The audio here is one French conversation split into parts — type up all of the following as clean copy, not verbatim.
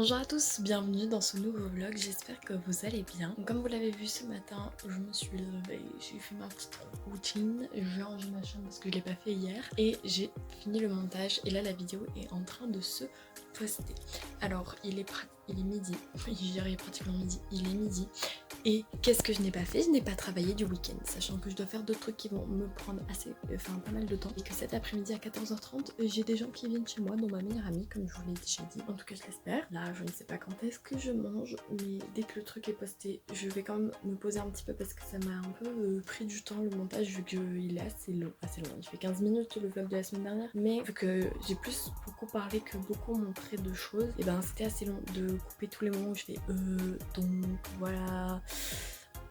Bonjour à tous, bienvenue dans ce nouveau vlog, j'espère que vous allez bien. Comme vous l'avez vu ce matin, je me suis levée, j'ai fait ma petite routine, j'ai rangé ma chambre parce que je l'ai pas fait hier et j'ai fini le montage et là la vidéo est en train de se poster. Alors il est midi, je dirais pratiquement midi, il est midi et qu'est-ce que je n'ai pas fait? Je n'ai pas travaillé du week-end, sachant que je dois faire d'autres trucs qui vont me prendre pas mal de temps et que cet après-midi à 14h30 j'ai des gens qui viennent chez moi, dont ma meilleure amie comme je vous l'ai déjà dit, en tout cas je l'espère. Là je ne sais pas quand est-ce que je mange, mais dès que le truc est posté je vais quand même me poser un petit peu parce que ça m'a un peu pris du temps le montage vu qu'il est assez long. Il fait 15 minutes le vlog de la semaine dernière, mais vu que j'ai beaucoup parlé que beaucoup montré de choses, et ben c'était assez long de couper tous les moments où je fais donc voilà,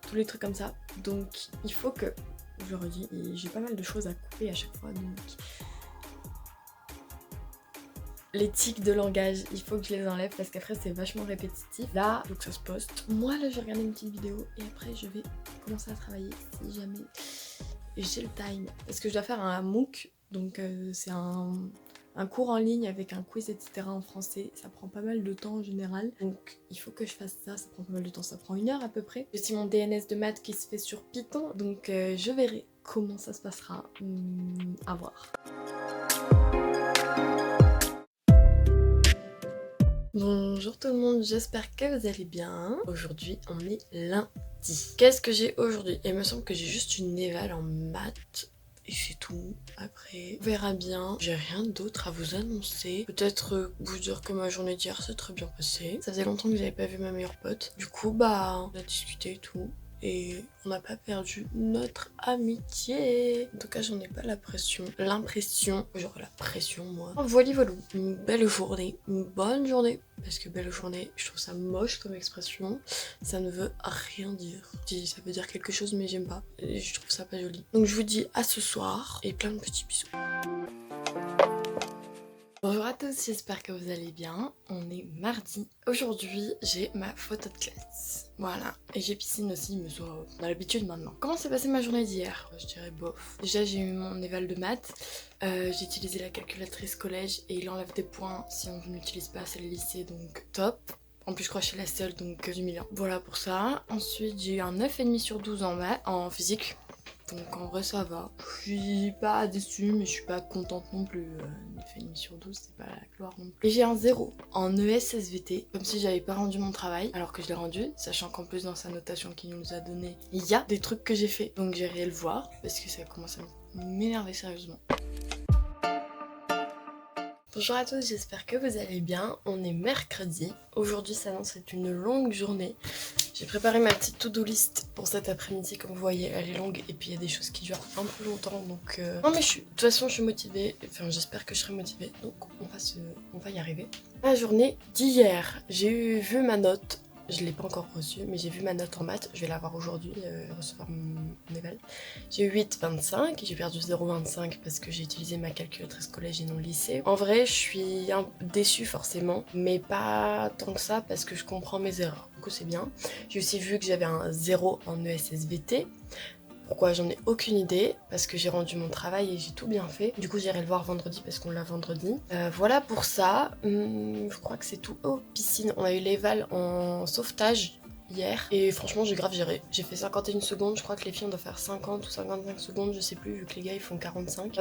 tous les trucs comme ça. Donc il faut que, je redis, j'ai pas mal de choses à couper à chaque fois, donc les tics de langage, il faut que je les enlève parce qu'après c'est vachement répétitif. Là, il faut que ça se poste. Moi là je vais regarder une petite vidéo et après je vais commencer à travailler si jamais j'ai le time. Parce que je dois faire un MOOC, donc c'est un cours en ligne avec un quiz etc en français. Ça prend pas mal de temps en général, donc il faut que je fasse ça, ça prend pas mal de temps, ça prend 1 heure à peu près. J'ai aussi mon DNS de maths qui se fait sur Python, donc je verrai comment ça se passera, à voir. Bonjour tout le monde, j'espère que vous allez bien. Aujourd'hui on est lundi. Qu'est-ce que j'ai aujourd'hui? Il me semble que j'ai juste une éval en maths et c'est tout. Après on verra bien. J'ai rien d'autre à vous annoncer. Peut-être vous dire que ma journée d'hier s'est très bien passée. Ça faisait longtemps que j'avais pas vu ma meilleure pote. Du coup bah on a discuté et tout. Et on n'a pas perdu notre amitié. En tout cas, j'en ai pas l'impression. J'aurai la pression, moi. Voilà, voilà. Une belle journée. Une bonne journée. Parce que belle journée, je trouve ça moche comme expression. Ça ne veut rien dire. Ça veut dire quelque chose, mais j'aime pas. Et je trouve ça pas joli. Donc, je vous dis à ce soir. Et plein de petits bisous. Bonjour à tous, j'espère que vous allez bien. On est mardi. Aujourd'hui, j'ai ma photo de classe. Voilà. Et j'ai piscine aussi, mais ça, on a l'habitude maintenant. Comment s'est passée ma journée d'hier? Je dirais bof. Déjà, j'ai eu mon éval de maths. J'ai utilisé la calculatrice collège et il enlève des points si on n'utilise pas, c'est le lycée, donc top. En plus, je crois que je suis la seule, donc du million. Voilà pour ça. Ensuite, j'ai eu un 9,5 sur 12 en physique. Donc en vrai ça va. Je suis pas déçue mais je suis pas contente non plus. 9,5 sur 12 c'est pas la gloire non plus. Et j'ai un 0 en ES-SVT, comme si j'avais pas rendu mon travail alors que je l'ai rendu, sachant qu'en plus dans sa notation qu'il nous a donné, il y a des trucs que j'ai fait. Donc j'irai le voir parce que ça commence à m'énerver sérieusement. Bonjour à tous, j'espère que vous allez bien. On est mercredi. Aujourd'hui s'annonce être une longue journée. J'ai préparé ma petite to-do list pour cet après-midi, comme vous voyez, elle est longue et puis il y a des choses qui durent un peu longtemps, donc non mais de toute façon je suis motivée, enfin j'espère que je serai motivée, donc on va y arriver. La journée d'hier, j'ai vu ma note, je l'ai pas encore reçue, mais j'ai vu ma note en maths, je vais l'avoir aujourd'hui, recevoir mon éval. J'ai eu 8,25, j'ai perdu 0,25 parce que j'ai utilisé ma calculatrice collège et non lycée. En vrai, je suis un peu déçue forcément, mais pas tant que ça parce que je comprends mes erreurs. Du coup, c'est bien. J'ai aussi vu que j'avais un 0 en ES-SVT. Pourquoi? J'en ai aucune idée, parce que j'ai rendu mon travail et j'ai tout bien fait. Du coup j'irai le voir vendredi parce qu'on l'a vendredi. Voilà pour ça, je crois que c'est tout. Oh, piscine, on a eu l'éval en sauvetage hier et franchement j'ai grave géré. J'ai fait 51 secondes, je crois que les filles on doit faire 50 ou 55 secondes, je sais plus vu que les gars ils font 45.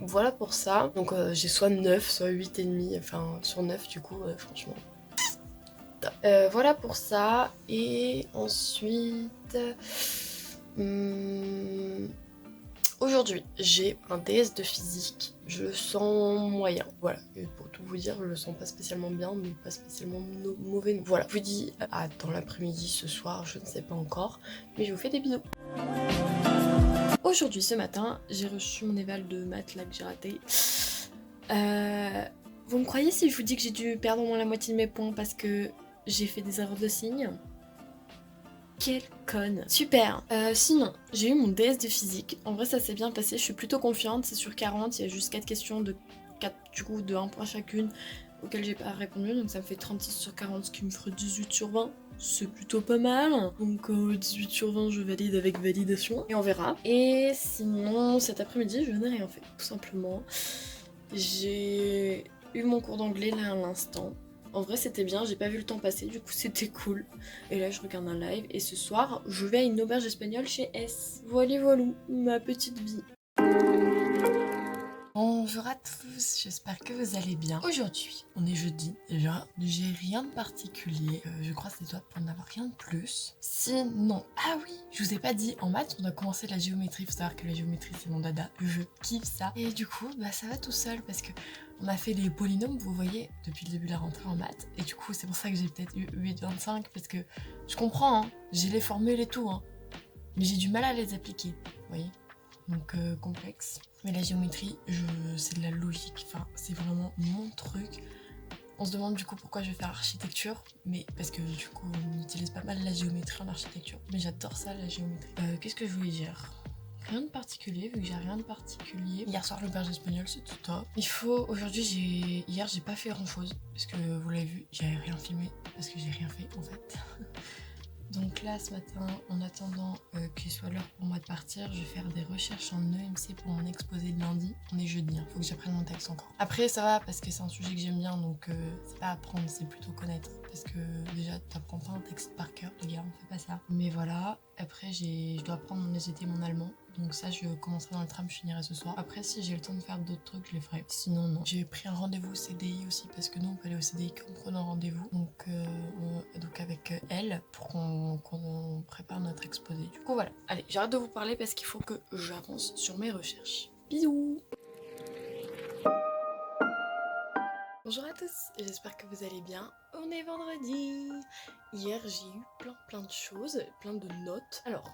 Voilà pour ça, donc j'ai soit 9, soit 8,5, enfin sur 9 du coup, franchement. Voilà pour ça, et ensuite... Aujourd'hui, j'ai un DS de physique, je le sens moyen, voilà, et pour tout vous dire, je le sens pas spécialement bien, mais pas spécialement mauvais non. Voilà, je vous dis à dans l'après-midi, ce soir, je ne sais pas encore, mais je vous fais des bisous. Aujourd'hui, ce matin, j'ai reçu mon éval de maths là que j'ai raté. Vous me croyez si je vous dis que j'ai dû perdre au moins la moitié de mes points parce que j'ai fait des erreurs de signes? Quelle conne. Super. Sinon, j'ai eu mon DS de physique. En vrai, ça s'est bien passé. Je suis plutôt confiante. C'est sur 40. Il y a juste 4 questions de 4, du coup, de 1 point chacune auxquelles j'ai pas répondu. Donc ça me fait 36 sur 40, ce qui me ferait 18 sur 20. C'est plutôt pas mal. Donc 18 sur 20, je valide avec validation. Et on verra. Et sinon, cet après-midi, je n'ai rien fait. Tout simplement. J'ai eu mon cours d'anglais là à l'instant. En vrai c'était bien, j'ai pas vu le temps passer, du coup c'était cool. Et là je regarde un live et ce soir je vais à une auberge espagnole chez S. Voilà voilou, ma petite vie. Bonjour à tous, j'espère que vous allez bien. Aujourd'hui, on est jeudi déjà, j'ai rien de particulier, je croise les doigts pour n'avoir rien de plus. Sinon, ah oui, je vous ai pas dit, en maths on a commencé la géométrie, faut savoir que la géométrie c'est mon dada, je kiffe ça. Et du coup, bah ça va tout seul parce que on a fait les polynômes, vous voyez, depuis le début de la rentrée en maths. Et du coup, c'est pour ça que j'ai peut-être eu 8,25 parce que je comprends, hein, j'ai les formules et tout, hein, mais j'ai du mal à les appliquer, vous voyez. Donc complexe. Mais la géométrie, c'est de la logique, enfin c'est vraiment mon truc. On se demande du coup pourquoi je vais faire architecture, mais parce que du coup on utilise pas mal la géométrie en architecture. Mais j'adore ça, la géométrie. Qu'est-ce que je voulais dire ? Rien de particulier, vu que j'ai rien de particulier. Hier soir l'auberge espagnole, c'est tout top. Hier j'ai pas fait grand chose, parce que vous l'avez vu, j'avais rien filmé, parce que j'ai rien fait en fait. Donc là, ce matin, en attendant qu'il soit l'heure pour moi de partir, je vais faire des recherches en EMC pour mon exposé de lundi. On est jeudi, hein, faut que j'apprenne mon texte encore. Après, ça va parce que c'est un sujet que j'aime bien, donc c'est pas apprendre, c'est plutôt connaître. Parce que déjà, t'apprends pas un texte par cœur, les gars, on fait pas ça. Mais voilà, après, je dois apprendre mon SVT, mon allemand. Donc ça, je commencerai dans le tram, je finirai ce soir. Après, si j'ai le temps de faire d'autres trucs, je les ferai. Sinon, non. J'ai pris un rendez-vous au CDI aussi, parce que nous, on peut aller au CDI qu'en prenant rendez-vous. Donc avec elle, pour qu'on prépare notre exposé. Du coup, voilà. Allez, j'arrête de vous parler parce qu'il faut que j'avance sur mes recherches. Bisous! Bonjour à tous, j'espère que vous allez bien. On est vendredi. Hier, j'ai eu plein de choses, plein de notes. Alors,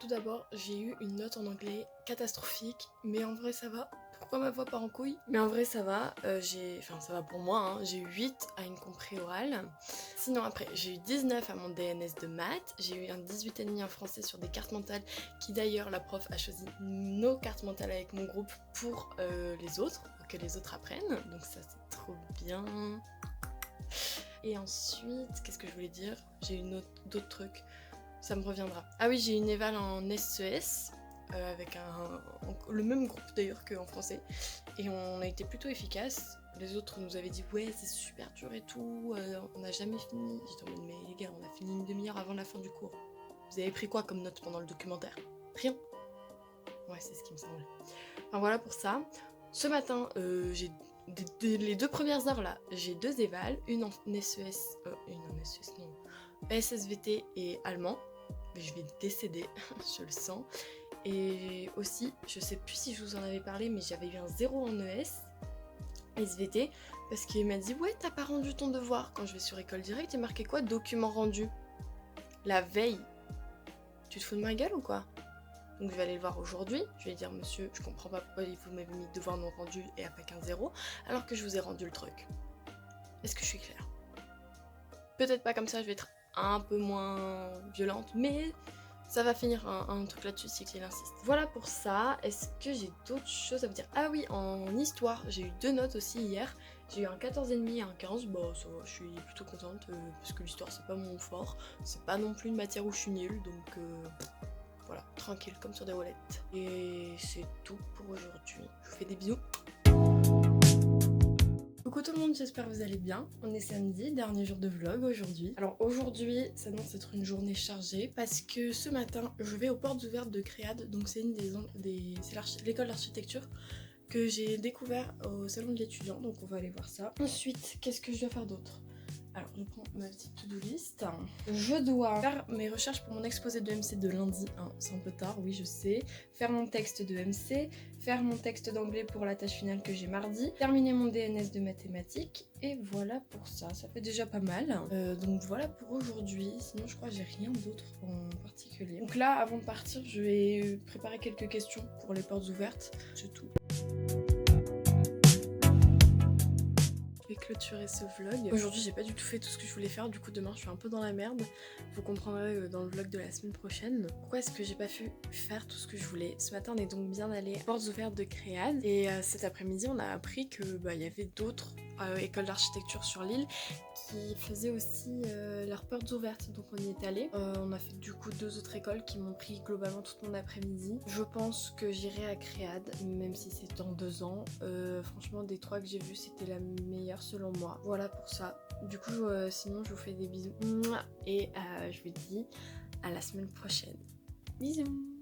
tout d'abord, j'ai eu une note en anglais catastrophique, mais en vrai ça va. Pourquoi ma voix part en couille? Mais en vrai ça va, ça va pour moi, hein. J'ai eu 8 à une compris orale. Sinon après, j'ai eu 19 à mon DNS de maths, j'ai eu un 18,5 en français sur des cartes mentales, qui d'ailleurs la prof a choisi nos cartes mentales avec mon groupe pour les autres, pour que les autres apprennent, donc ça c'est trop bien. Et ensuite, qu'est-ce que je voulais dire? J'ai eu d'autres trucs. Ça me reviendra. Ah oui, j'ai une éval en SES, avec le même groupe d'ailleurs qu'en français. Et on a été plutôt efficace. Les autres nous avaient dit ouais c'est super dur et tout, on n'a jamais fini. J'étais en mode mais les gars, on a fini une demi-heure avant la fin du cours. Vous avez pris quoi comme note pendant le documentaire? Rien. Ouais, c'est ce qui me semblait. Enfin voilà pour ça. Ce matin, j'ai les 2 premières heures là, j'ai 2 évals, une en SES, non, SSVT et allemand. Mais je vais décéder, je le sens. Et aussi, je sais plus si je vous en avais parlé, mais j'avais eu un 0 en ES, SVT, parce qu'il m'a dit ouais, t'as pas rendu ton devoir. Quand je vais sur école directe, il est marqué quoi? Document rendu. La veille. Tu te fous de ma gueule ou quoi? Donc je vais aller le voir aujourd'hui, je vais dire monsieur, je comprends pas pourquoi vous m'avez mis devoir non rendu et après qu'un 0, alors que je vous ai rendu le truc. Est-ce que je suis claire? Peut-être pas comme ça, je vais être un peu moins violente, mais ça va finir un truc là-dessus si il insiste. Voilà pour ça. Est-ce que j'ai d'autres choses à vous dire? Ah oui, en histoire, j'ai eu 2 notes aussi hier. J'ai eu un 14,5 et un 15. Bah ça va, je suis plutôt contente parce que l'histoire c'est pas mon fort. C'est pas non plus une matière où je suis nulle, donc voilà, tranquille comme sur des roulettes. Et c'est tout pour aujourd'hui. Je vous fais des bisous. Coucou tout le monde, j'espère que vous allez bien. On est samedi, dernier jour de vlog aujourd'hui. Alors aujourd'hui, ça annonce être une journée chargée parce que ce matin, je vais aux portes ouvertes de Créade. Donc c'est c'est l'école d'architecture que j'ai découvert au salon de l'étudiant. Donc on va aller voir ça. Ensuite, qu'est-ce que je dois faire d'autre? Alors, je prends ma petite to-do list. Je dois faire mes recherches pour mon exposé de MC de lundi 1. C'est un peu tard, oui, je sais. Faire mon texte de MC. Faire mon texte d'anglais pour la tâche finale que j'ai mardi. Terminer mon DNS de mathématiques. Et voilà pour ça. Ça fait déjà pas mal. Donc voilà pour aujourd'hui. Sinon, je crois que j'ai rien d'autre en particulier. Donc là, avant de partir, je vais préparer quelques questions pour les portes ouvertes. C'est tout. Je vais clôturer ce vlog. Aujourd'hui j'ai pas du tout fait tout ce que je voulais faire, du coup demain je suis un peu dans la merde. Vous comprendrez dans le vlog de la semaine prochaine. Pourquoi est-ce que j'ai pas pu faire tout ce que je voulais? Ce matin on est donc bien allé à Portes ouvertes de Créade et cet après-midi on a appris que y avait d'autres école d'architecture sur l'île qui faisait aussi leurs portes ouvertes, donc on y est allé. On a fait du coup 2 autres écoles qui m'ont pris globalement toute mon après-midi. Je pense que j'irai à Créade, même si c'est dans 2 ans. Franchement des 3 que j'ai vues c'était la meilleure selon moi. Voilà pour ça. Du coup sinon je vous fais des bisous et je vous dis à la semaine prochaine. Bisous.